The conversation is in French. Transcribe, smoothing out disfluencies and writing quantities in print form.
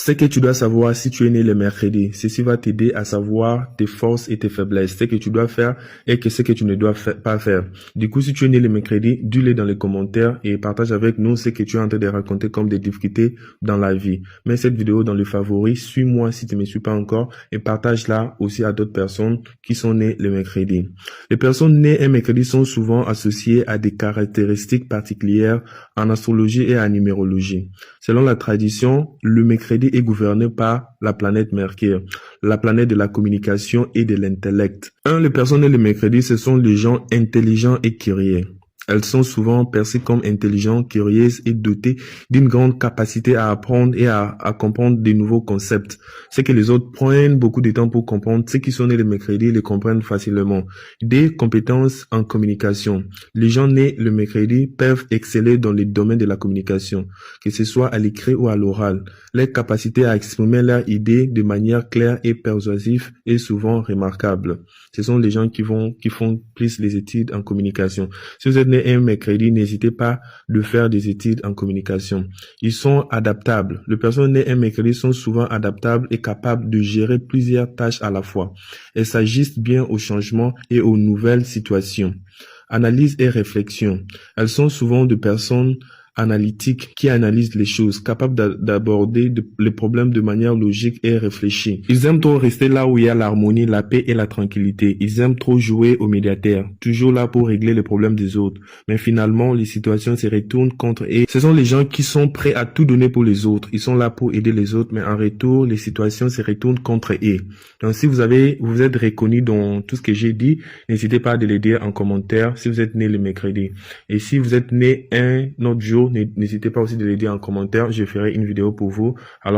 Ce que tu dois savoir si tu es né le mercredi, ceci va t'aider à savoir tes forces et tes faiblesses, ce que tu dois faire et ce que tu ne dois pas faire. Du coup, si tu es né le mercredi, dis-le dans les commentaires et partage avec nous ce que tu es en train de raconter comme des difficultés dans la vie. Mets cette vidéo dans les favoris, suis-moi si tu ne me suis pas encore et partage-la aussi à d'autres personnes qui sont nées le mercredi. Les personnes nées un mercredi sont souvent associées à des caractéristiques particulières en astrologie et en numérologie. Selon la tradition, le mercredi est gouverné par la planète Mercure, la planète de la communication et de l'intellect. Les personnes nées le mercredi, ce sont les gens intelligents et curieux. Elles sont souvent perçues comme intelligentes, curieuses et dotées d'une grande capacité à apprendre et à comprendre de nouveaux concepts. C'est que les autres prennent beaucoup de temps pour comprendre. Ceux qui sont nés le mercredi les comprennent facilement. Des compétences en communication. Les gens nés le mercredi peuvent exceller dans les domaines de la communication, que ce soit à l'écrit ou à l'oral. Leur capacité à exprimer leurs idées de manière claire et persuasive est souvent remarquable. Ce sont les gens qui font plus les études en communication. Si vous êtes né un mercredi, n'hésitez pas de faire des études en communication. Ils sont adaptables. Les personnes nées un mercredi sont souvent adaptables et capables de gérer plusieurs tâches à la fois. Elles s'ajustent bien aux changements et aux nouvelles situations. Analyse et réflexion. Elles sont souvent des personnes analytiques qui analysent les choses, capables d'aborder les problèmes de manière logique et réfléchie. Ils aiment trop rester là où il y a l'harmonie, la paix et la tranquillité. Ils aiment trop jouer au médiateur, toujours là pour régler les problèmes des autres. Mais finalement, les situations se retournent contre eux. Ce sont les gens qui sont prêts à tout donner pour les autres. Ils sont là pour aider les autres, mais en retour, les situations se retournent contre eux. Donc si vous êtes reconnu dans tout ce que j'ai dit, n'hésitez pas à le dire en commentaire si vous êtes né le mercredi. Et si vous êtes né un autre jour, n'hésitez pas aussi de le dire en commentaire, je ferai une vidéo pour vous. Alors